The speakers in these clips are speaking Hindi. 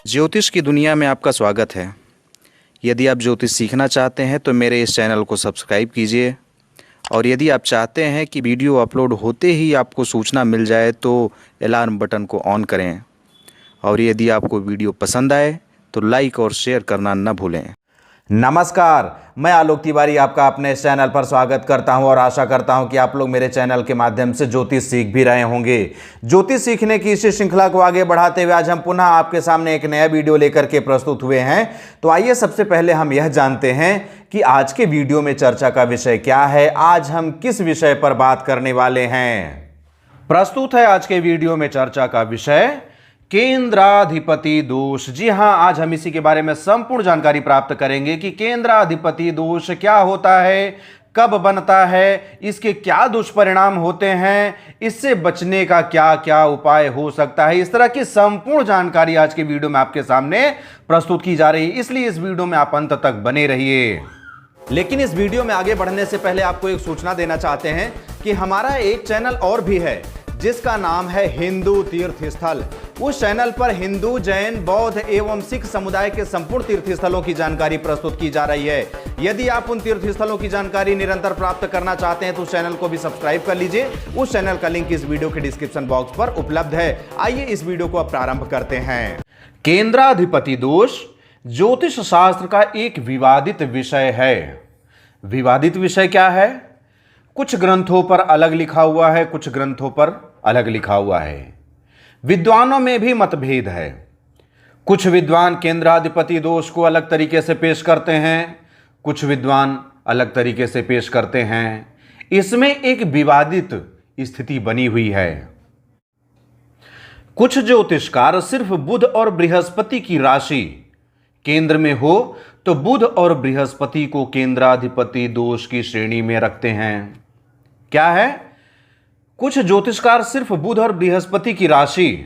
ज्योतिष की दुनिया में आपका स्वागत है। यदि आप ज्योतिष सीखना चाहते हैं तो मेरे इस चैनल को सब्सक्राइब कीजिए, और यदि आप चाहते हैं कि वीडियो अपलोड होते ही आपको सूचना मिल जाए तो अलार्म बटन को ऑन करें, और यदि आपको वीडियो पसंद आए तो लाइक और शेयर करना न भूलें। नमस्कार, मैं आलोक तिवारी आपका अपने इस चैनल पर स्वागत करता हूं और आशा करता हूं कि आप लोग मेरे चैनल के माध्यम से ज्योतिष सीख भी रहे होंगे। ज्योतिष सीखने की इस श्रृंखला को आगे बढ़ाते हुए आज हम पुनः आपके सामने एक नया वीडियो लेकर के प्रस्तुत हुए हैं। तो आइए सबसे पहले हम यह जानते हैं कि आज के वीडियो में चर्चा का विषय क्या है, आज हम किस विषय पर बात करने वाले हैं। प्रस्तुत है आज के वीडियो में चर्चा का विषय केंद्राधिपति दोष। जी हां, आज हम इसी के बारे में संपूर्ण जानकारी प्राप्त करेंगे कि केंद्राधिपति दोष क्या होता है, कब बनता है, इसके क्या दुष्परिणाम होते हैं, इससे बचने का क्या क्या उपाय हो सकता है। इस तरह की संपूर्ण जानकारी आज के वीडियो में आपके सामने प्रस्तुत की जा रही है, इसलिए इस वीडियो में आप अंत तक बने रहिए। लेकिन इस वीडियो में आगे बढ़ने से पहले आपको एक सूचना देना चाहते हैं कि हमारा एक चैनल और भी है जिसका नाम है हिंदू तीर्थ स्थल। उस चैनल पर हिंदू, जैन, बौद्ध एवं सिख समुदाय के संपूर्ण तीर्थ स्थलों की जानकारी प्रस्तुत की जा रही है। यदि आप उन तीर्थ स्थलों की जानकारी निरंतर प्राप्त करना चाहते हैं तो उस चैनल को भी सब्सक्राइब कर लीजिए। उस चैनल का लिंक इस वीडियो के डिस्क्रिप्शन बॉक्स पर उपलब्ध है। आइए इस वीडियो को अब प्रारंभ करते हैं। केंद्राधिपति दोष ज्योतिष शास्त्र का एक विवादित विषय है। विवादित विषय क्या है? कुछ ग्रंथों पर अलग लिखा हुआ है, कुछ ग्रंथों पर अलग लिखा हुआ है। विद्वानों में भी मतभेद है। कुछ विद्वान केंद्राधिपति दोष को अलग तरीके से पेश करते हैं, कुछ विद्वान अलग तरीके से पेश करते हैं। इसमें एक विवादित स्थिति बनी हुई है। कुछ ज्योतिषकार सिर्फ बुध और बृहस्पति की राशि केंद्र में हो तो बुध और बृहस्पति को केंद्राधिपति दोष की श्रेणी में रखते हैं। क्या है? कुछ ज्योतिषकार सिर्फ बुध और बृहस्पति की राशि,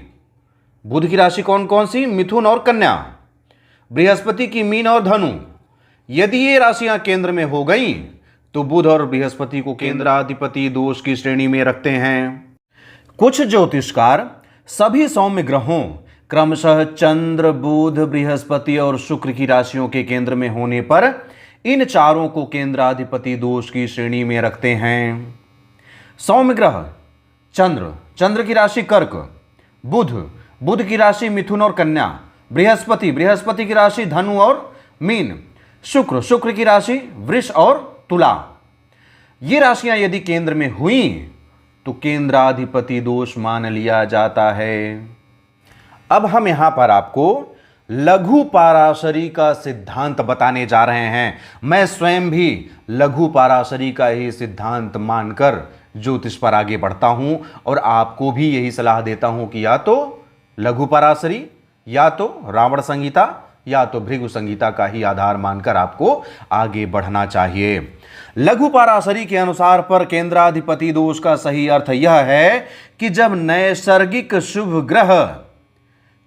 बुध की राशि कौन कौन सी? मिथुन और कन्या, बृहस्पति की मीन और धनु, यदि ये राशियां केंद्र में हो गई तो बुध और बृहस्पति को केंद्राधिपति दोष की श्रेणी में रखते हैं। कुछ ज्योतिषकार सभी सौम्य ग्रहों क्रमशः चंद्र, बुध, बृहस्पति और शुक्र की राशियों के केंद्र में होने पर इन चारों को केंद्राधिपति दोष की श्रेणी में रखते हैं। सौम्य ग्रह चंद्र, चंद्र की राशि कर्क, बुध, बुध की राशि मिथुन और कन्या, बृहस्पति, बृहस्पति की राशि धनु और मीन, शुक्र, शुक्र की राशि वृष और तुला। ये राशियां यदि केंद्र में हुई तो केंद्राधिपति दोष मान लिया जाता है। अब हम यहां पर आपको लघु पाराशरी का सिद्धांत बताने जा रहे हैं। मैं स्वयं भी लघु पाराशरी का ही सिद्धांत मानकर ज्योतिष पर आगे बढ़ता हूं और आपको भी यही सलाह देता हूं कि या तो लघु पराशरी, या तो रावण संहिता, या तो भृगु संहिता का ही आधार मानकर आपको आगे बढ़ना चाहिए। लघु पराशरी के अनुसार पर केंद्राधिपति दोष का सही अर्थ यह है कि जब नैसर्गिक शुभ ग्रह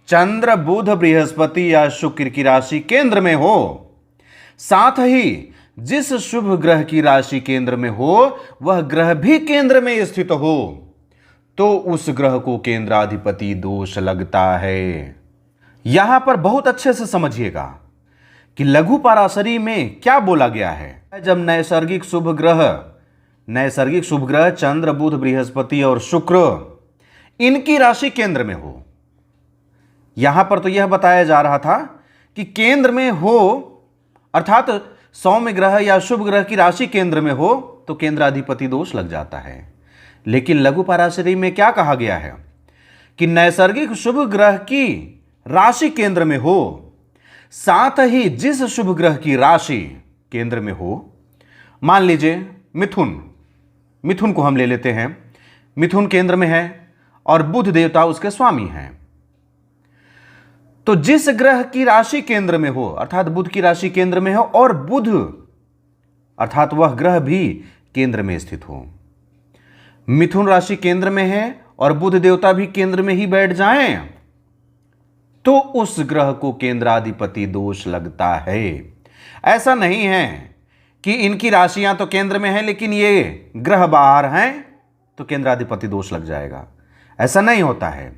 चंद्र, बुध, बृहस्पति या शुक्र की राशि केंद्र में हो, साथ ही जिस शुभ ग्रह की राशि केंद्र में हो वह ग्रह भी केंद्र में स्थित हो, तो उस ग्रह को केंद्राधिपति दोष लगता है। यहां पर बहुत अच्छे से समझिएगा कि लघु पराशरी में क्या बोला गया है। जब नैसर्गिक शुभ ग्रह चंद्र, बुध, बृहस्पति और शुक्र इनकी राशि केंद्र में हो, यहां पर तो यह बताया जा रहा था कि केंद्र में हो, अर्थात सौम्य ग्रह या शुभ ग्रह की राशि केंद्र में हो तो केंद्राधिपति दोष लग जाता है। लेकिन लघु पराशरी में क्या कहा गया है कि नैसर्गिक शुभ ग्रह की राशि केंद्र में हो, साथ ही जिस शुभ ग्रह की राशि केंद्र में हो, मान लीजिए मिथुन को हम ले लेते हैं। मिथुन केंद्र में है और बुध देवता उसके स्वामी हैं। तो जिस ग्रह की राशि केंद्र में हो, अर्थात बुध की राशि केंद्र में हो और बुध अर्थात वह ग्रह भी केंद्र में स्थित हो, मिथुन राशि केंद्र में है और बुध देवता भी केंद्र में ही बैठ जाएं, तो उस ग्रह को केंद्राधिपति दोष लगता है। ऐसा नहीं है कि इनकी राशियां तो केंद्र में हैं लेकिन ये ग्रह बाहर हैं तो केंद्राधिपति दोष लग जाएगा। ऐसा नहीं होता है।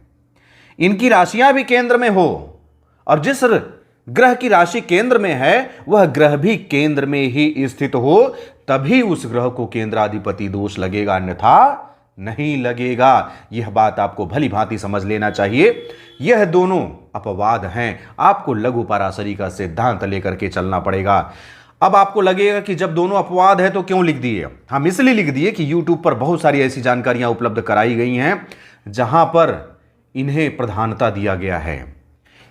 इनकी राशियां भी केंद्र में हो और जिस ग्रह की राशि केंद्र में है वह ग्रह भी केंद्र में ही स्थित हो, तभी उस ग्रह को केंद्राधिपति दोष लगेगा, अन्यथा नहीं लगेगा। यह बात आपको भली भांति समझ लेना चाहिए। यह दोनों अपवाद हैं, आपको लघु पराशरी का सिद्धांत लेकर के चलना पड़ेगा। अब आपको लगेगा कि जब दोनों अपवाद है तो क्यों लिख दिए? हम इसलिए लिख दिए कि YouTube पर बहुत सारी ऐसी जानकारियां उपलब्ध कराई गई हैं जहां पर इन्हें प्रधानता दिया गया है।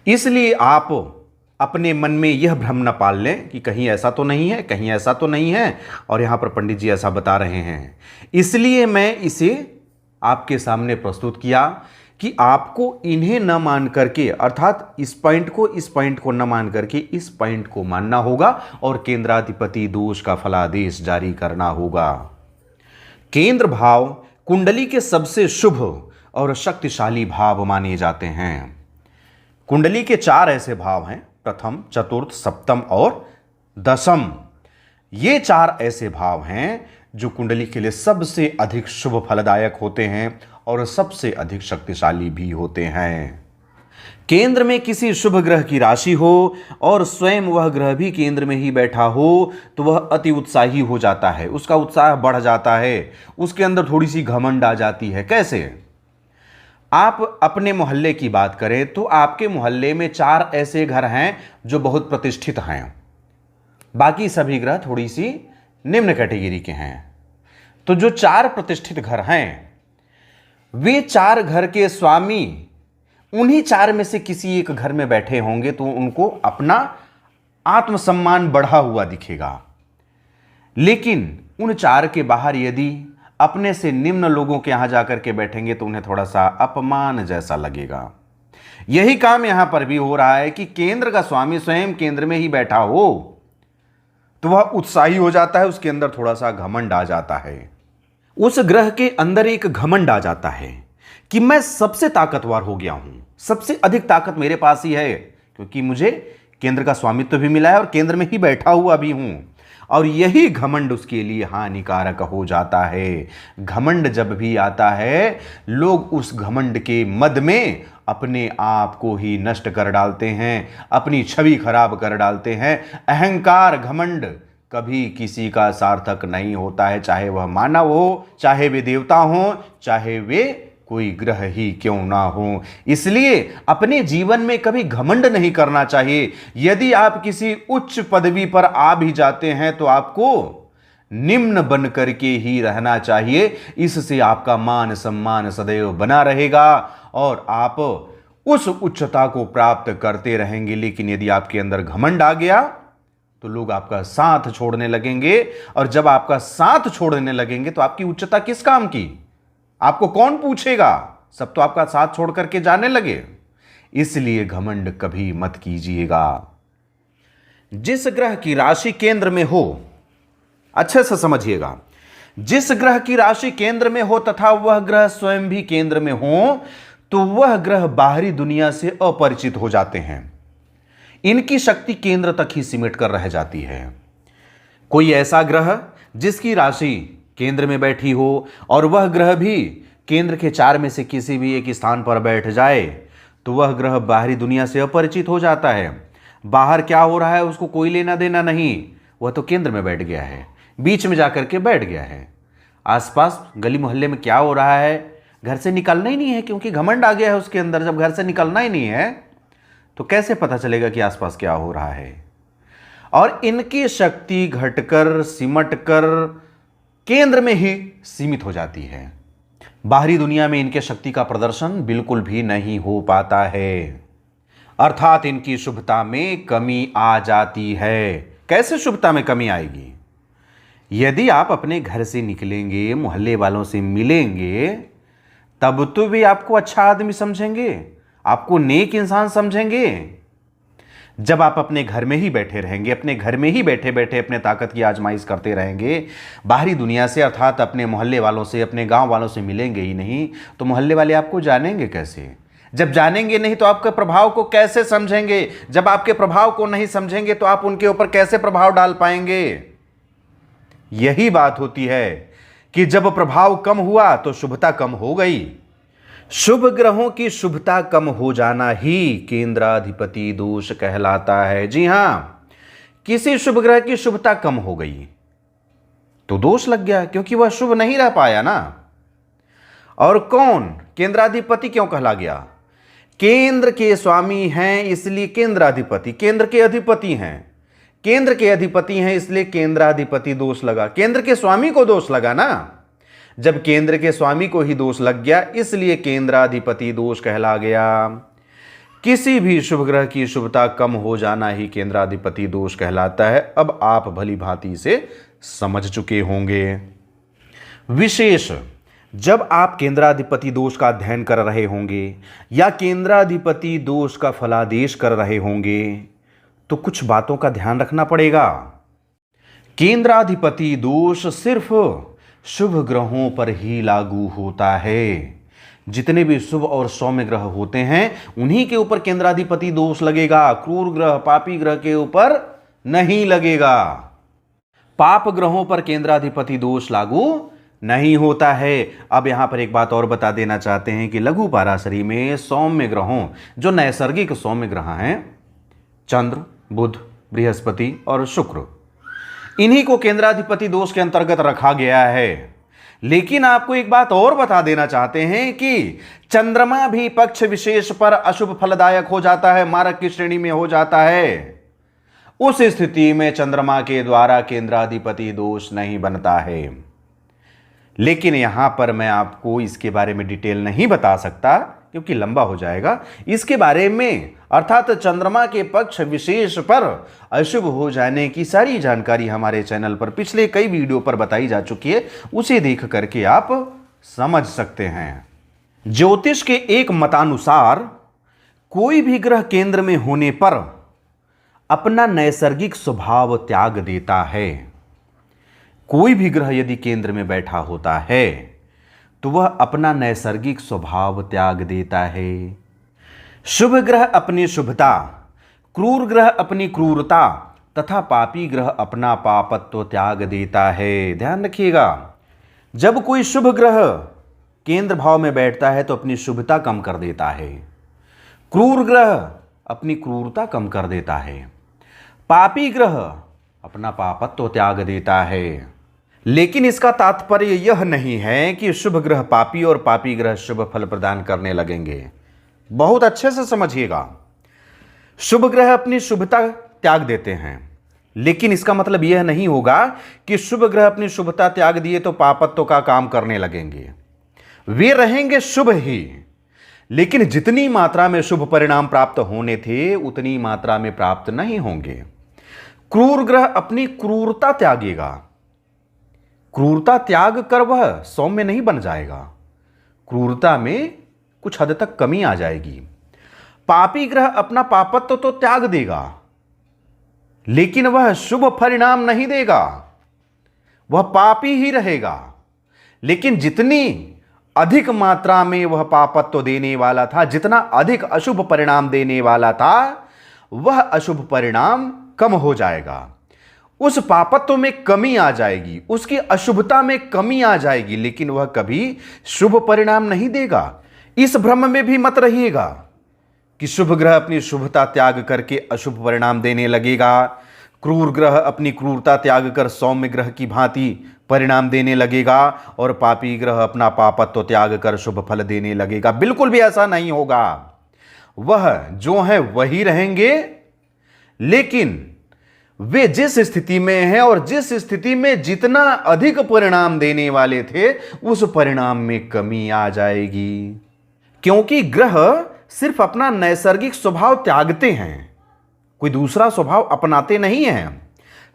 इसलिए आप अपने मन में यह भ्रम न पाल लें कि कहीं ऐसा तो नहीं है, कहीं ऐसा तो नहीं है, और यहां पर पंडित जी ऐसा बता रहे हैं। इसलिए मैं इसे आपके सामने प्रस्तुत किया कि आपको इन्हें न मान करके, अर्थात इस पॉइंट को न मान करके इस पॉइंट को मानना होगा और केंद्राधिपति दोष का फलादेश जारी करना होगा। केंद्र भाव कुंडली के सबसे शुभ और शक्तिशाली भाव माने जाते हैं। कुंडली के 4 ऐसे भाव हैं, प्रथम, चतुर्थ, सप्तम और दशम। ये 4 ऐसे भाव हैं जो कुंडली के लिए सबसे अधिक शुभ फलदायक होते हैं और सबसे अधिक शक्तिशाली भी होते हैं। केंद्र में किसी शुभ ग्रह की राशि हो और स्वयं वह ग्रह भी केंद्र में ही बैठा हो तो वह अति उत्साही हो जाता है, उसका उत्साह बढ़ जाता है, उसके अंदर थोड़ी सी घमंड आ जाती है। कैसे? आप अपने मोहल्ले की बात करें तो आपके मोहल्ले में 4 ऐसे घर हैं जो बहुत प्रतिष्ठित हैं, बाकी सभी ग्रह थोड़ी सी निम्न कैटेगरी के हैं। तो जो 4 प्रतिष्ठित घर हैं वे 4 घर के स्वामी उन्हीं 4 में से किसी एक घर में बैठे होंगे तो उनको अपना आत्मसम्मान बढ़ा हुआ दिखेगा। लेकिन उन 4 के बाहर यदि अपने से निम्न लोगों के यहां जाकर के बैठेंगे तो उन्हें थोड़ा सा अपमान जैसा लगेगा। यही काम यहां पर भी हो रहा है कि केंद्र का स्वामी स्वयं केंद्र में ही बैठा हो तो वह उत्साही हो जाता है, उसके अंदर थोड़ा सा घमंड आ जाता है। उस ग्रह के अंदर एक घमंड आ जाता है कि मैं सबसे ताकतवर हो गया हूं, सबसे अधिक ताकत मेरे पास ही है, क्योंकि मुझे केंद्र का स्वामित्व भी मिला है और केंद्र में ही बैठा हुआ भी हूं। और यही घमंड उसके लिए हानिकारक हो जाता है। घमंड जब भी आता है लोग उस घमंड के मद में अपने आप को ही नष्ट कर डालते हैं, अपनी छवि खराब कर डालते हैं। अहंकार, घमंड कभी किसी का सार्थक नहीं होता है, चाहे वह मानव हो, चाहे वे देवता हो, चाहे वे कोई ग्रह ही क्यों ना हो। इसलिए अपने जीवन में कभी घमंड नहीं करना चाहिए। यदि आप किसी उच्च पदवी पर आ भी जाते हैं तो आपको निम्न बन करके ही रहना चाहिए। इससे आपका मान सम्मान सदैव बना रहेगा और आप उस उच्चता को प्राप्त करते रहेंगे। लेकिन यदि आपके अंदर घमंड आ गया तो लोग आपका साथ छोड़ने लगेंगे, और जब आपका साथ छोड़ने लगेंगे तो आपकी उच्चता किस काम की? आपको कौन पूछेगा? सब तो आपका साथ छोड़ करके जाने लगे। इसलिए घमंड कभी मत कीजिएगा। जिस ग्रह की राशि केंद्र में हो, अच्छे से समझिएगा, जिस ग्रह की राशि केंद्र में हो तथा वह ग्रह स्वयं भी केंद्र में हो तो वह ग्रह बाहरी दुनिया से अपरिचित हो जाते हैं। इनकी शक्ति केंद्र तक ही सिमट कर रह जाती है। कोई ऐसा ग्रह जिसकी राशि केंद्र में बैठी हो और वह ग्रह भी केंद्र के 4 में से किसी भी एक स्थान पर बैठ जाए तो वह ग्रह बाहरी दुनिया से अपरिचित हो जाता है। बाहर क्या हो रहा है उसको कोई लेना देना नहीं, वह तो केंद्र में बैठ गया है, बीच में जाकर के बैठ गया है। आसपास गली मोहल्ले में क्या हो रहा है घर से निकलना ही नहीं है, क्योंकि घमंड आ गया है उसके अंदर। जब घर से निकलना ही नहीं है तो कैसे पता चलेगा कि आसपास क्या हो रहा है? और इनकी शक्ति घटकर सिमटकर केंद्र में ही सीमित हो जाती है। बाहरी दुनिया में इनके शक्ति का प्रदर्शन बिल्कुल भी नहीं हो पाता है, अर्थात इनकी शुभता में कमी आ जाती है। कैसे शुभता में कमी आएगी? यदि आप अपने घर से निकलेंगे, मोहल्ले वालों से मिलेंगे, तब तो वे आपको अच्छा आदमी समझेंगे, आपको नेक इंसान समझेंगे। जब आप अपने घर में ही बैठे रहेंगे, अपने घर में ही बैठे बैठे अपने ताकत की आजमाइश करते रहेंगे, बाहरी दुनिया से अर्थात अपने मोहल्ले वालों से, अपने गांव वालों से मिलेंगे ही नहीं, तो मोहल्ले वाले आपको जानेंगे कैसे? जब जानेंगे नहीं तो आपके प्रभाव को कैसे समझेंगे? जब आपके प्रभाव को नहीं समझेंगे तो आप उनके ऊपर कैसे प्रभाव डाल पाएंगे? यही बात होती है कि जब प्रभाव कम हुआ तो शुभता कम हो गई। शुभ ग्रहों की शुभता कम हो जाना ही केंद्राधिपति दोष कहलाता है। जी हां, किसी शुभ ग्रह की शुभता कम हो गई तो दोष लग गया, क्योंकि वह शुभ नहीं रह पाया ना। और कौन केंद्राधिपति क्यों कहला गया? केंद्र के स्वामी हैं इसलिए केंद्राधिपति, केंद्र के अधिपति हैं, केंद्र के अधिपति हैं इसलिए केंद्राधिपति दोष लगा। केंद्र के स्वामी को दोष लगा ना। जब केंद्र के स्वामी को ही दोष लग गया इसलिए केंद्राधिपति दोष कहला गया। किसी भी शुभ ग्रह की शुभता कम हो जाना ही केंद्राधिपति दोष कहलाता है। अब आप भली भांति से समझ चुके होंगे। विशेष जब आप केंद्राधिपति दोष का अध्ययन कर रहे होंगे या केंद्राधिपति दोष का फलादेश कर रहे होंगे तो कुछ बातों का ध्यान रखना पड़ेगा। केंद्राधिपति दोष सिर्फ शुभ ग्रहों पर ही लागू होता है। जितने भी शुभ और सौम्य ग्रह होते हैं उन्हीं के ऊपर केंद्राधिपति दोष लगेगा। क्रूर ग्रह, पापी ग्रह के ऊपर नहीं लगेगा। पाप ग्रहों पर केंद्राधिपति दोष लागू नहीं होता है। अब यहां पर एक बात और बता देना चाहते हैं कि लघु पाराशरी में सौम्य ग्रहों, जो नैसर्गिक सौम्य ग्रह हैं, चंद्र, बुध, बृहस्पति और शुक्र, इन्हीं को केंद्राधिपति दोष के अंतर्गत रखा गया है। लेकिन आपको एक बात और बता देना चाहते हैं कि चंद्रमा भी पक्ष विशेष पर अशुभ फलदायक हो जाता है, मारक की श्रेणी में हो जाता है। उस स्थिति में चंद्रमा के द्वारा केंद्राधिपति दोष नहीं बनता है। लेकिन यहां पर मैं आपको इसके बारे में डिटेल नहीं बता सकता क्योंकि लंबा हो जाएगा। इसके बारे में अर्थात चंद्रमा के पक्ष विशेष पर अशुभ हो जाने की सारी जानकारी हमारे चैनल पर पिछले कई वीडियो पर बताई जा चुकी है, उसे देख करके आप समझ सकते हैं। ज्योतिष के एक मतानुसार कोई भी ग्रह केंद्र में होने पर अपना नैसर्गिक स्वभाव त्याग देता है। कोई भी ग्रह यदि केंद्र में बैठा होता है तो वह अपना नैसर्गिक स्वभाव त्याग देता है। शुभ ग्रह अपनी शुभता, क्रूर ग्रह अपनी क्रूरता तथा पापी ग्रह अपना पापत्व त्याग देता है। ध्यान रखिएगा, जब कोई शुभ ग्रह केंद्र भाव में बैठता है तो अपनी शुभता कम कर देता है, क्रूर ग्रह अपनी क्रूरता कम कर देता है, पापी ग्रह अपना पापत्व त्याग देता है। लेकिन इसका तात्पर्य यह नहीं है कि शुभ ग्रह पापी और पापी ग्रह शुभ फल प्रदान करने लगेंगे। बहुत अच्छे से समझिएगा, शुभ ग्रह अपनी शुभता त्याग देते हैं, लेकिन इसका मतलब यह नहीं होगा कि शुभ ग्रह अपनी शुभता त्याग दिए तो पापत्व का काम करने लगेंगे। वे रहेंगे शुभ ही, लेकिन जितनी मात्रा में शुभ परिणाम प्राप्त होने थे उतनी मात्रा में प्राप्त नहीं होंगे। क्रूर ग्रह अपनी क्रूरता त्यागेगा, क्रूरता त्याग कर वह सौम्य नहीं बन जाएगा, क्रूरता में कुछ हद तक कमी आ जाएगी। पापी ग्रह अपना पापत्व तो त्याग देगा, लेकिन वह शुभ परिणाम नहीं देगा, वह पापी ही रहेगा। लेकिन जितनी अधिक मात्रा में वह पापत्व देने वाला था, जितना अधिक अशुभ परिणाम देने वाला था, वह अशुभ परिणाम कम हो जाएगा। उस पापत्व में कमी आ जाएगी, उसकी अशुभता में कमी आ जाएगी, लेकिन वह कभी शुभ परिणाम नहीं देगा। इस भ्रम में भी मत रहिएगा कि शुभ ग्रह अपनी शुभता त्याग करके अशुभ परिणाम देने लगेगा, क्रूर ग्रह अपनी क्रूरता त्याग कर सौम्य ग्रह की भांति परिणाम देने लगेगा और पापी ग्रह अपना पापत्व त्याग कर शुभ फल देने लगेगा। बिल्कुल भी ऐसा नहीं होगा। वह जो है वही रहेंगे, लेकिन वे जिस स्थिति में हैं और जिस स्थिति में जितना अधिक परिणाम देने वाले थे उस परिणाम में कमी आ जाएगी। क्योंकि ग्रह सिर्फ अपना नैसर्गिक स्वभाव त्यागते हैं, कोई दूसरा स्वभाव अपनाते नहीं हैं,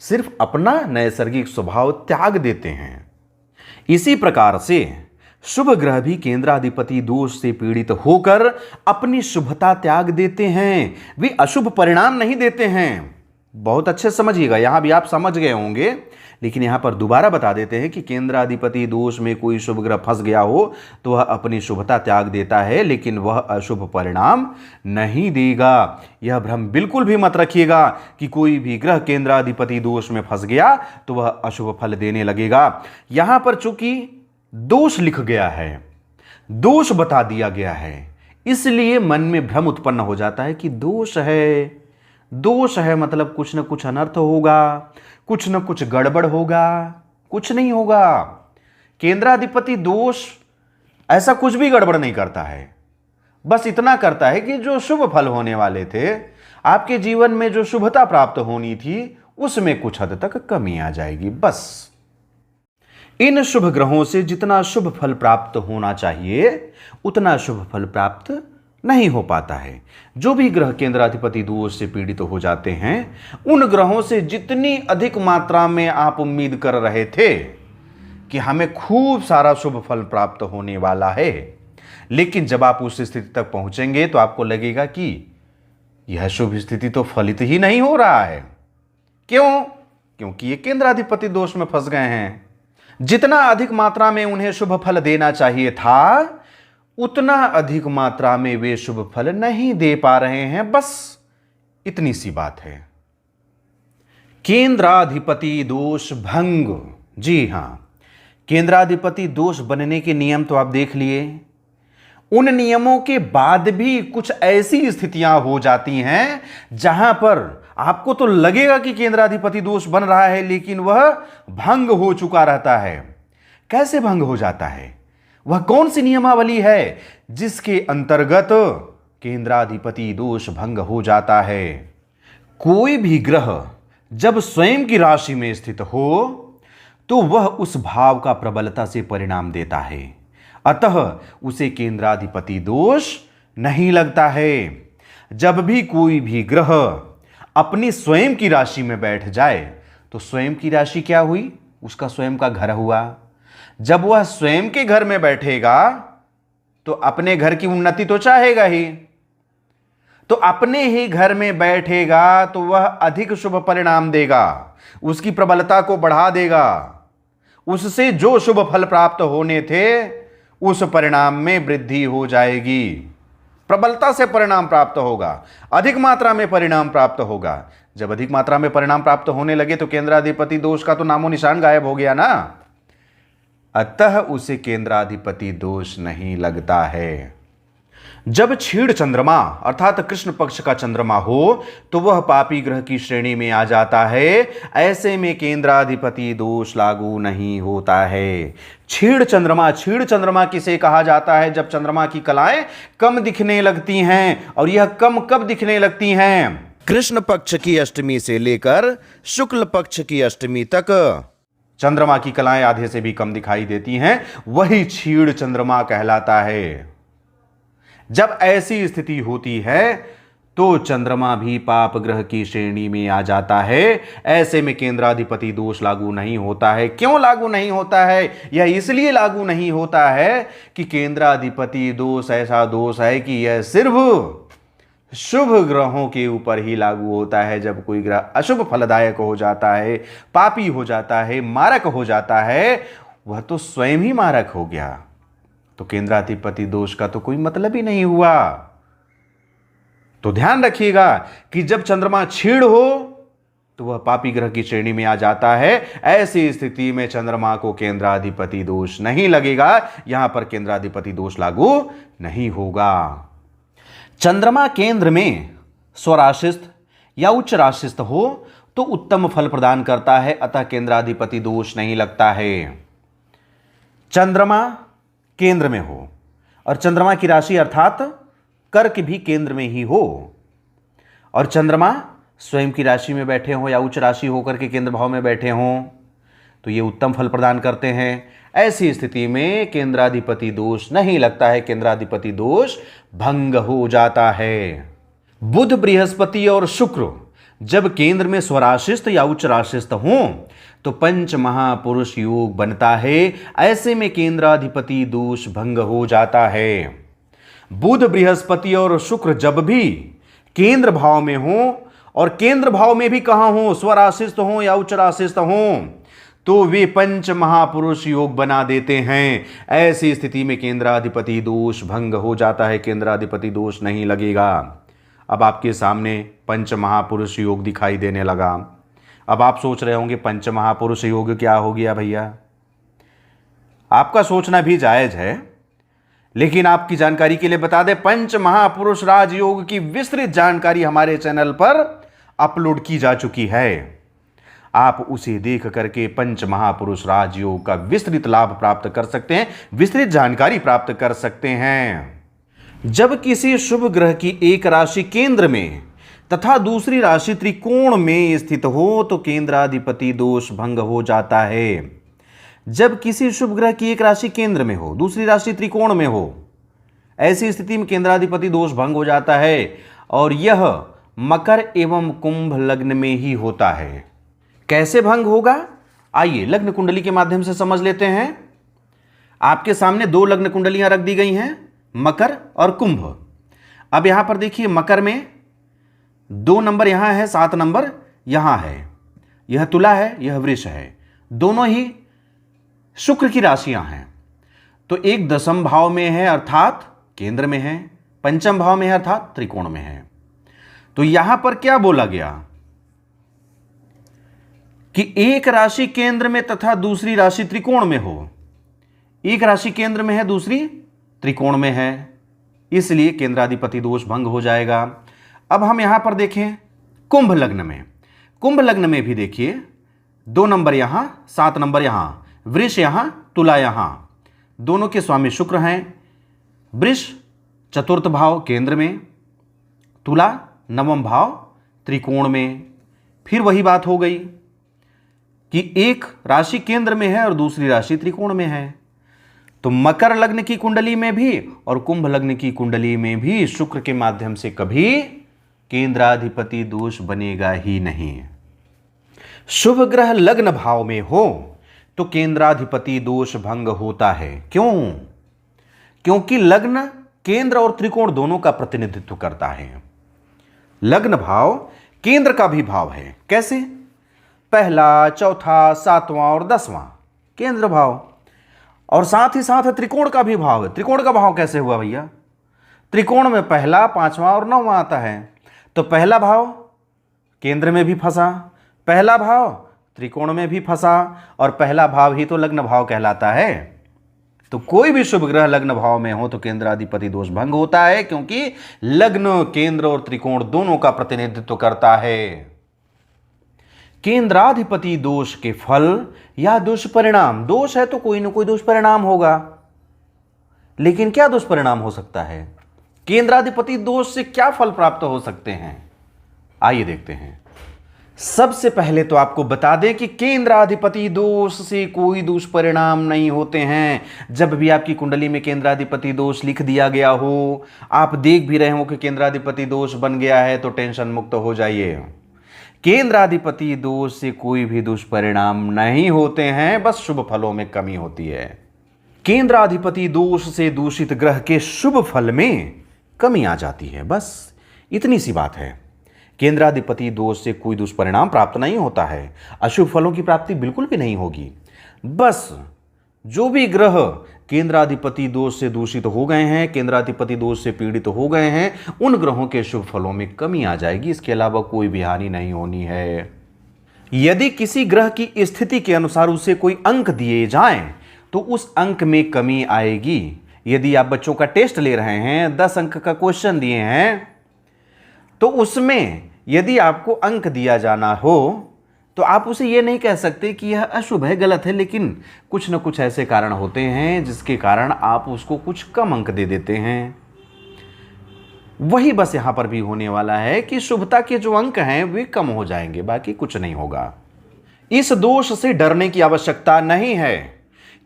सिर्फ अपना नैसर्गिक स्वभाव त्याग देते हैं। इसी प्रकार से शुभ ग्रह भी केंद्राधिपति दोष से पीड़ित होकर अपनी शुभता त्याग देते हैं, वे अशुभ परिणाम नहीं देते हैं। बहुत अच्छे से समझिएगा, यहां भी आप समझ गए होंगे, लेकिन यहां पर दोबारा बता देते हैं कि केंद्राधिपति दोष में कोई शुभ ग्रह फंस गया हो तो वह अपनी शुभता त्याग देता है, लेकिन वह अशुभ परिणाम नहीं देगा। यह भ्रम बिल्कुल भी मत रखिएगा कि कोई भी ग्रह केंद्राधिपति दोष में फंस गया तो वह अशुभ फल देने लगेगा। यहां पर चूंकि दोष लिख गया है, दोष बता दिया गया है, इसलिए मन में भ्रम उत्पन्न हो जाता है कि दोष है, दोष है मतलब कुछ न कुछ अनर्थ होगा, कुछ न कुछ गड़बड़ होगा। कुछ नहीं होगा। केंद्राधिपति दोष ऐसा कुछ भी गड़बड़ नहीं करता है, बस इतना करता है कि जो शुभ फल होने वाले थे, आपके जीवन में जो शुभता प्राप्त होनी थी, उसमें कुछ हद तक कमी आ जाएगी। बस इन शुभ ग्रहों से जितना शुभ फल प्राप्त होना चाहिए उतना शुभ फल प्राप्त नहीं हो पाता है। जो भी ग्रह केंद्राधिपति दोष से पीड़ित हो जाते हैं, उन ग्रहों से जितनी अधिक मात्रा में आप उम्मीद कर रहे थे कि हमें खूब सारा शुभ फल प्राप्त होने वाला है, लेकिन जब आप उस स्थिति तक पहुंचेंगे तो आपको लगेगा कि यह शुभ स्थिति तो फलित ही नहीं हो रहा है। क्यों? क्योंकि ये केंद्राधिपति दोष में फंस गए हैं। जितना अधिक मात्रा में उन्हें शुभ फल देना चाहिए था, उतना अधिक मात्रा में वे शुभ फल नहीं दे पा रहे हैं। बस इतनी सी बात है। केंद्राधिपति दोष भंग। जी हां, केंद्राधिपति दोष बनने के नियम तो आप देख लिए। उन नियमों के बाद भी कुछ ऐसी स्थितियां हो जाती हैं जहां पर आपको तो लगेगा कि केंद्राधिपति दोष बन रहा है, लेकिन वह भंग हो चुका रहता है। कैसे भंग हो जाता है? वह कौन सी नियमावली है जिसके अंतर्गत केंद्राधिपति दोष भंग हो जाता है? कोई भी ग्रह जब स्वयं की राशि में स्थित हो तो वह उस भाव का प्रबलता से परिणाम देता है, अतः उसे केंद्राधिपति दोष नहीं लगता है। जब भी कोई भी ग्रह अपनी स्वयं की राशि में बैठ जाए तो स्वयं की राशि क्या हुई? उसका स्वयं का घर हुआ। जब वह स्वयं के घर में बैठेगा तो अपने घर की उन्नति तो चाहेगा ही, तो अपने ही घर में बैठेगा तो वह अधिक शुभ परिणाम देगा, उसकी प्रबलता को बढ़ा देगा। उससे जो शुभ फल प्राप्त होने थे उस परिणाम में वृद्धि हो जाएगी। प्रबलता से परिणाम प्राप्त होगा, अधिक मात्रा में परिणाम प्राप्त होगा। जब अधिक मात्रा में परिणाम प्राप्त होने लगे तो केंद्राधिपति दोष का तो नामो निशान गायब हो गया ना, अतः उसे केंद्राधिपति दोष नहीं लगता है। जब क्षीण चंद्रमा अर्थात कृष्ण पक्ष का चंद्रमा हो तो वह पापी ग्रह की श्रेणी में आ जाता है। ऐसे में केंद्राधिपति दोष लागू नहीं होता है। क्षीण चंद्रमा किसे कहा जाता है? जब चंद्रमा की कलाएं कम दिखने लगती हैं, और यह कम कब दिखने लगती हैं? कृष्ण पक्ष की अष्टमी से लेकर शुक्ल पक्ष की अष्टमी तक चंद्रमा की कलाएं आधे से भी कम दिखाई देती हैं, वही क्षीण चंद्रमा कहलाता है। जब ऐसी स्थिति होती है तो चंद्रमा भी पाप ग्रह की श्रेणी में आ जाता है। ऐसे में केंद्राधिपति दोष लागू नहीं होता है। क्यों लागू नहीं होता है? यह इसलिए लागू नहीं होता है कि केंद्राधिपति दोष ऐसा दोष है कि यह सिर्फ शुभ ग्रहों के ऊपर ही लागू होता है। जब कोई ग्रह अशुभ फलदायक हो जाता है, पापी हो जाता है, मारक हो जाता है, वह तो स्वयं ही मारक हो गया, तो केंद्राधिपति दोष का तो कोई मतलब ही नहीं हुआ। तो ध्यान रखिएगा कि जब चंद्रमा क्षीण हो तो वह पापी ग्रह की श्रेणी में आ जाता है। ऐसी स्थिति में चंद्रमा को केंद्राधिपति दोष नहीं लगेगा, यहां पर केंद्राधिपति दोष लागू नहीं होगा। चंद्रमा केंद्र में स्वराशिस्थ या उच्च राशिस्थ हो तो उत्तम फल प्रदान करता है, अतः केंद्राधिपति दोष नहीं लगता है। चंद्रमा केंद्र में हो और चंद्रमा की राशि अर्थात कर्क भी केंद्र में ही हो, और चंद्रमा स्वयं की राशि में बैठे हो या उच्च राशि होकर के केंद्र भाव में बैठे हो, तो ये उत्तम फल प्रदान करते हैं। ऐसी स्थिति में केंद्राधिपति दोष नहीं लगता है, केंद्राधिपति दोष भंग हो जाता है। बुध, बृहस्पति और शुक्र जब केंद्र में स्वराशिस्थ या उच्च राशिस्थ हों तो पंच महापुरुष योग बनता है। ऐसे में केंद्राधिपति दोष भंग हो जाता है। बुध, बृहस्पति और शुक्र जब भी केंद्र भाव में हो, और केंद्र भाव में भी कहां हो, स्वराशिस्थ हो या उच्च राशिस्थ हो, तो वे पंच महापुरुष योग बना देते हैं। ऐसी स्थिति में केंद्राधिपति दोष भंग हो जाता है, केंद्राधिपति दोष नहीं लगेगा। अब आपके सामने पंच महापुरुष योग दिखाई देने लगा। अब आप सोच रहे होंगे पंच महापुरुष योग क्या हो गया भैया? आपका सोचना भी जायज है। लेकिन आपकी जानकारी के लिए बता दें, पंच महापुरुष राजयोग की विस्तृत जानकारी हमारे चैनल पर अपलोड की जा चुकी है। आप उसे देख करके पंच महापुरुष राजयोग का विस्तृत लाभ प्राप्त कर सकते हैं, विस्तृत जानकारी प्राप्त कर सकते हैं। जब किसी शुभ ग्रह की एक राशि केंद्र में तथा दूसरी राशि त्रिकोण में स्थित हो तो केंद्राधिपति दोष भंग हो जाता है। जब किसी शुभ ग्रह की एक राशि केंद्र में हो, दूसरी राशि त्रिकोण में हो, ऐसी स्थिति में केंद्राधिपति दोष भंग हो जाता है और यह मकर एवं कुंभ लग्न में ही होता है। कैसे भंग होगा, आइए लग्न कुंडली के माध्यम से समझ लेते हैं। आपके सामने दो लग्न कुंडलियां रख दी गई हैं, मकर और कुंभ। अब यहां पर देखिए, मकर में 2 नंबर यहां है, 7 नंबर यहां है। यह तुला है, यह वृष है, दोनों ही शुक्र की राशियां हैं। तो एक दशम भाव में है अर्थात केंद्र में है, पंचम भाव में है अर्थात त्रिकोण में है। तो यहां पर क्या बोला गया कि एक राशि केंद्र में तथा दूसरी राशि त्रिकोण में हो। एक राशि केंद्र में है, दूसरी त्रिकोण में है, इसलिए केंद्राधिपति दोष भंग हो जाएगा। अब हम यहां पर देखें कुंभ लग्न में। कुंभ लग्न में भी देखिए 2 नंबर यहां, 7 नंबर यहां, वृष यहां, तुला यहां, दोनों के स्वामी शुक्र हैं। वृष चतुर्थ भाव केंद्र में, तुला नवम भाव त्रिकोण में। फिर वही बात हो गई कि एक राशि केंद्र में है और दूसरी राशि त्रिकोण में है। तो मकर लग्न की कुंडली में भी और कुंभ लग्न की कुंडली में भी शुक्र के माध्यम से कभी केंद्राधिपति दोष बनेगा ही नहीं। शुभ ग्रह लग्न भाव में हो तो केंद्राधिपति दोष भंग होता है। क्यों? क्योंकि लग्न केंद्र और त्रिकोण दोनों का प्रतिनिधित्व करता है। लग्न भाव केंद्र का भी भाव है। कैसे? पहला, चौथा, 7वां और 10वां केंद्र भाव, और साथ ही साथ त्रिकोण का भी भाव है। त्रिकोण का भाव कैसे हुआ भैया? त्रिकोण में पहला, 5वां और 9वां आता है। तो पहला भाव केंद्र में भी फंसा, पहला भाव त्रिकोण में भी फंसा, और पहला भाव ही तो लग्न भाव कहलाता है। तो कोई भी शुभ ग्रह लग्न भाव में हो तो केंद्राधिपति दोष भंग होता है, क्योंकि लग्न केंद्र और त्रिकोण दोनों का प्रतिनिधित्व करता है। केंद्राधिपति दोष के फल या दुष्परिणाम, दोष है तो कोई ना कोई दुष्परिणाम होगा, लेकिन क्या दुष्परिणाम हो सकता है? केंद्राधिपति दोष से क्या फल प्राप्त हो सकते हैं, आइए देखते हैं। सबसे पहले तो आपको बता दें कि केंद्राधिपति दोष से कोई दुष्परिणाम नहीं होते हैं। जब भी आपकी कुंडली में केंद्राधिपति दोष लिख दिया गया हो, आप देख भी रहे हो कि केंद्राधिपति दोष बन गया है, तो टेंशन मुक्त हो जाइए। केंद्राधिपति दोष से कोई भी दुष्परिणाम नहीं होते हैं, बस शुभ फलों में कमी होती है। केंद्राधिपति दोष से दूषित ग्रह के शुभ फल में कमी आ जाती है, बस इतनी सी बात है। केंद्राधिपति दोष से कोई दुष्परिणाम प्राप्त नहीं होता है, अशुभ फलों की प्राप्ति बिल्कुल भी नहीं होगी। बस जो भी ग्रह केंद्राधिपति दोष से दूषित हो गए हैं, केंद्राधिपति दोष से पीड़ित हो गए हैं, उन ग्रहों के शुभ फलों में कमी आ जाएगी, इसके अलावा कोई भी हानि नहीं होनी है। यदि किसी ग्रह की स्थिति के अनुसार उसे कोई अंक दिए जाएं तो उस अंक में कमी आएगी। यदि आप बच्चों का टेस्ट ले रहे हैं, 10 अंक का क्वेश्चन दिए हैं, तो उसमें यदि आपको अंक दिया जाना हो तो आप उसे यह नहीं कह सकते कि यह अशुभ है, गलत है, लेकिन कुछ न कुछ ऐसे कारण होते हैं जिसके कारण आप उसको कुछ कम अंक दे देते हैं। वही बस यहां पर भी होने वाला है कि शुभता के जो अंक हैं वे कम हो जाएंगे, बाकी कुछ नहीं होगा। इस दोष से डरने की आवश्यकता नहीं है,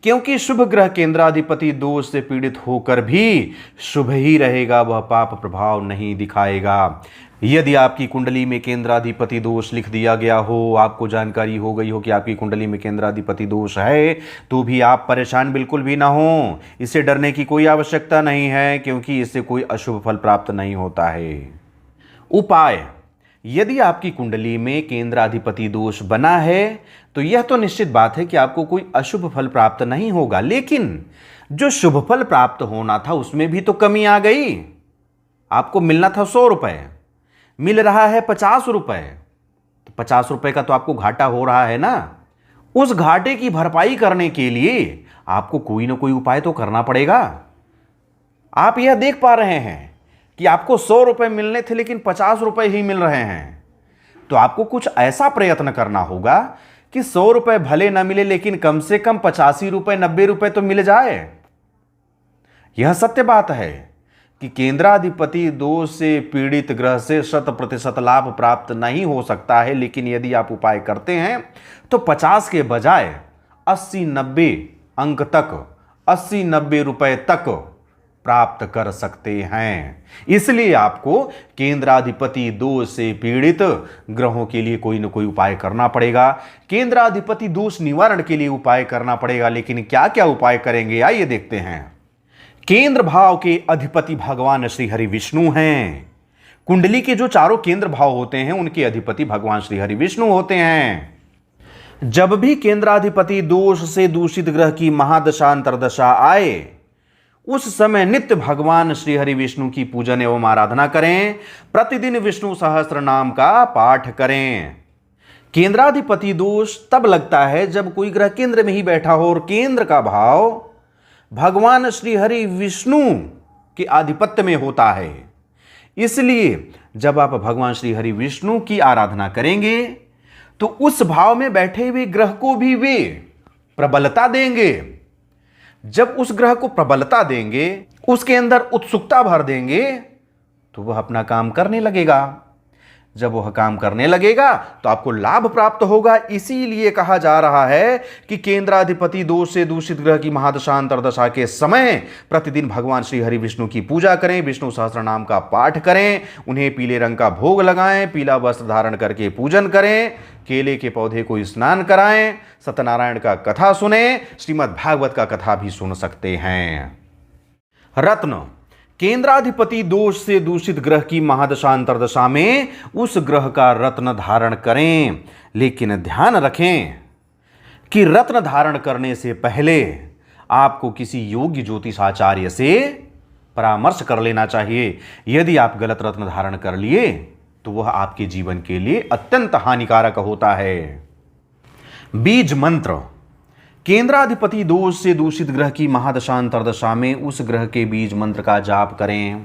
क्योंकि शुभ ग्रह केंद्राधिपति दोष से पीड़ित होकर भी शुभ ही रहेगा, वह पाप प्रभाव नहीं दिखाएगा। यदि आपकी कुंडली में केंद्राधिपति दोष लिख दिया गया हो, आपको जानकारी हो गई हो कि आपकी कुंडली में केंद्राधिपति दोष है, तो भी आप परेशान बिल्कुल भी ना हो। इससे डरने की कोई आवश्यकता नहीं है, क्योंकि इससे कोई अशुभ फल प्राप्त नहीं होता है। उपाय: यदि आपकी कुंडली में केंद्राधिपति दोष बना है तो यह तो निश्चित बात है कि आपको कोई अशुभ फल प्राप्त नहीं होगा, लेकिन जो शुभ फल प्राप्त होना था उसमें भी तो कमी आ गई। आपको मिलना था 100 रुपए, मिल रहा है 50 रुपए, तो 50 रुपए का तो आपको घाटा हो रहा है ना। उस घाटे की भरपाई करने के लिए आपको कोई ना कोई उपाय तो करना पड़ेगा। आप यह देख पा रहे हैं कि आपको 100 रुपए मिलने थे लेकिन 50 रुपए ही मिल रहे हैं, तो आपको कुछ ऐसा प्रयत्न करना होगा कि 100 रुपए भले ना मिले लेकिन कम से कम 85 रुपए 90 रुपए तो मिल जाए। यह सत्य बात है कि केंद्राधिपति दोष से पीड़ित ग्रह से 100% लाभ प्राप्त नहीं हो सकता है, लेकिन यदि आप उपाय करते हैं तो 50 के बजाय 80-90 अंक तक 80-90 रुपए तक प्राप्त कर सकते हैं। इसलिए आपको केंद्राधिपति दोष से पीड़ित ग्रहों के लिए कोई न कोई उपाय करना पड़ेगा। केंद्राधिपति दोष निवारण के लिए उपाय करना पड़ेगा, लेकिन क्या क्या उपाय करेंगे आइए देखते हैं। केंद्र भाव के अधिपति भगवान श्री हरि विष्णु हैं। कुंडली के जो चारों केंद्र भाव होते हैं उनके अधिपति भगवान श्री हरि विष्णु होते हैं। जब भी केंद्राधिपति दोष से दूषित ग्रह की महादशा अंतरदशा आए, उस समय नित्य भगवान श्री हरि विष्णु की पूजन एवं आराधना करें। प्रतिदिन विष्णु सहस्त्र नाम का पाठ करें। केंद्राधिपति दोष तब लगता है जब कोई ग्रह केंद्र में ही बैठा हो और केंद्र का भाव भगवान श्री हरि विष्णु के आधिपत्य में होता है। इसलिए जब आप भगवान श्री हरि विष्णु की आराधना करेंगे तो उस भाव में बैठे हुए ग्रह को भी वे प्रबलता देंगे। जब उस ग्रह को प्रबलता देंगे, उसके अंदर उत्सुकता भर देंगे, तो वह अपना काम करने लगेगा। जब वह काम करने लगेगा तो आपको लाभ प्राप्त होगा। इसीलिए कहा जा रहा है कि केंद्राधिपति दोष से दूषित ग्रह की महादशा अंतरदशा के समय प्रतिदिन भगवान श्री हरि विष्णु की पूजा करें, विष्णु सहस्त्र नाम का पाठ करें, उन्हें पीले रंग का भोग लगाएं, पीला वस्त्र धारण करके पूजन करें, केले के पौधे को स्नान कराएं, सत्यनारायण का कथा सुने, श्रीमद् भागवत का कथा भी सुन सकते हैं। रत्न केंद्राधिपति दोष से दूषित ग्रह की महादशा अंतरदशा में उस ग्रह का रत्न धारण करें, लेकिन ध्यान रखें कि रत्न धारण करने से पहले आपको किसी योग्य ज्योतिषाचार्य से परामर्श कर लेना चाहिए। यदि आप गलत रत्न धारण कर लिए तो वह आपके जीवन के लिए अत्यंत हानिकारक होता है। बीज मंत्र केंद्राधिपति दोष से दूषित ग्रह की महादशा अंतरदशा में उस ग्रह के बीज मंत्र का जाप करें।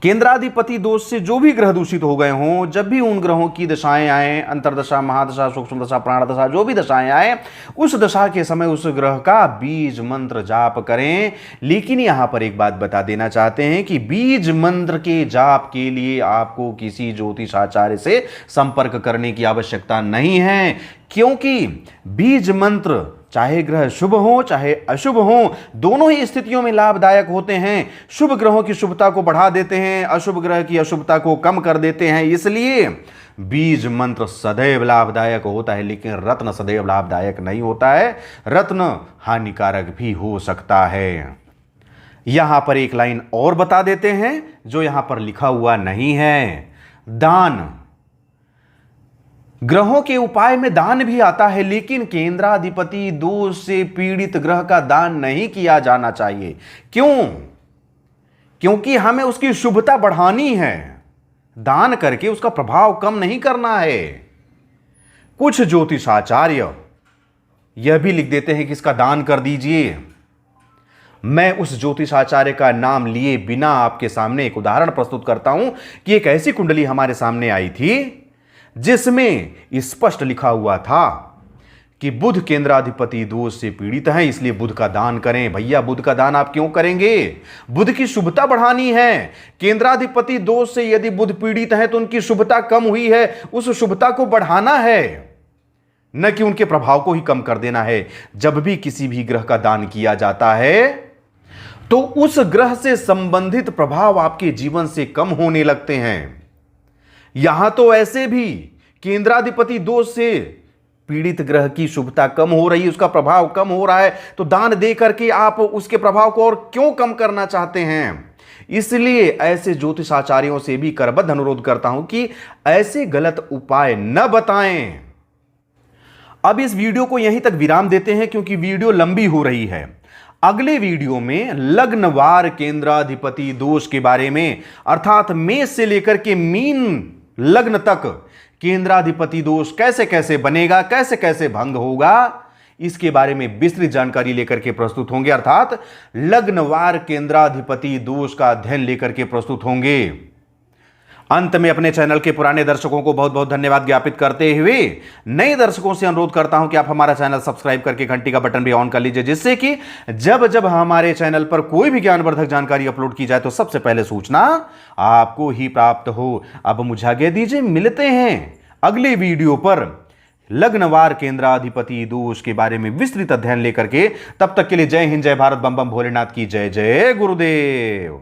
केंद्राधिपति दोष से जो भी ग्रह दूषित हो गए हों, जब भी उन ग्रहों की दशाएं आए, अंतरदशा, महादशा, सूक्ष्म दशा, प्राण दशा, जो भी दशाएं आए, उस दशा के समय उस ग्रह का बीज मंत्र जाप करें। लेकिन यहां पर एक बात बता देना चाहते हैं कि बीज मंत्र के जाप के लिए आपको किसी ज्योतिषाचार्य से संपर्क करने की आवश्यकता नहीं है, क्योंकि बीज मंत्र चाहे ग्रह शुभ हो चाहे अशुभ हो, दोनों ही स्थितियों में लाभदायक होते हैं। शुभ ग्रहों की शुभता को बढ़ा देते हैं, अशुभ ग्रह की अशुभता को कम कर देते हैं। इसलिए बीज मंत्र सदैव लाभदायक होता है, लेकिन रत्न सदैव लाभदायक नहीं होता है। रत्न हानिकारक भी हो सकता है। यहां पर एक लाइन और बता देते हैं जो यहां पर लिखा हुआ नहीं है। दान, ग्रहों के उपाय में दान भी आता है, लेकिन केंद्राधिपति दोष से पीड़ित ग्रह का दान नहीं किया जाना चाहिए। क्यों? क्योंकि हमें उसकी शुभता बढ़ानी है, दान करके उसका प्रभाव कम नहीं करना है। कुछ ज्योतिषाचार्य यह भी लिख देते हैं कि इसका दान कर दीजिए। मैं उस ज्योतिषाचार्य का नाम लिए बिना आपके सामने एक उदाहरण प्रस्तुत करता हूं कि एक ऐसी कुंडली हमारे सामने आई थी जिसमें स्पष्ट लिखा हुआ था कि बुध केंद्राधिपति दोष से पीड़ित हैं, इसलिए बुध का दान करें। भैया, बुध का दान आप क्यों करेंगे? बुध की शुभता बढ़ानी है। केंद्राधिपति दोष से यदि बुध पीड़ित हैं तो उनकी शुभता कम हुई है, उस शुभता को बढ़ाना है, न कि उनके प्रभाव को ही कम कर देना है। जब भी किसी भी ग्रह का दान किया जाता है तो उस ग्रह से संबंधित प्रभाव आपके जीवन से कम होने लगते हैं। यहां तो ऐसे भी केंद्राधिपति दोष से पीड़ित ग्रह की शुभता कम हो रही है, उसका प्रभाव कम हो रहा है, तो दान दे करके आप उसके प्रभाव को और क्यों कम करना चाहते हैं? इसलिए ऐसे ज्योतिषाचार्यों से भी करबद्ध अनुरोध करता हूं कि ऐसे गलत उपाय न बताएं। अब इस वीडियो को यहीं तक विराम देते हैं क्योंकि वीडियो लंबी हो रही है। अगले वीडियो में लग्नवार केंद्राधिपति दोष के बारे में, अर्थात मेष से लेकर के मीन लग्न तक केंद्राधिपति दोष कैसे कैसे बनेगा, कैसे कैसे भंग होगा, इसके बारे में विस्तृत जानकारी लेकर के प्रस्तुत होंगे, अर्थात लग्नवार केंद्राधिपति दोष का अध्ययन लेकर के प्रस्तुत होंगे। अंत में अपने चैनल के पुराने दर्शकों को बहुत बहुत धन्यवाद ज्ञापित करते हुए नए दर्शकों से अनुरोध करता हूं कि आप हमारा चैनल सब्सक्राइब करके घंटी का बटन भी ऑन कर लीजिए, जिससे कि जब जब हमारे चैनल पर कोई भी ज्ञानवर्धक जानकारी अपलोड की जाए तो सबसे पहले सूचना आपको ही प्राप्त हो। अब मुझे आज्ञा दीजिए, मिलते हैं अगले वीडियो पर लग्नवार केंद्राधिपति दोष के बारे में विस्तृत अध्ययन लेकर के। तब तक के लिए जय हिंद, जय भारत, बम बम भोलेनाथ की जय, जय गुरुदेव।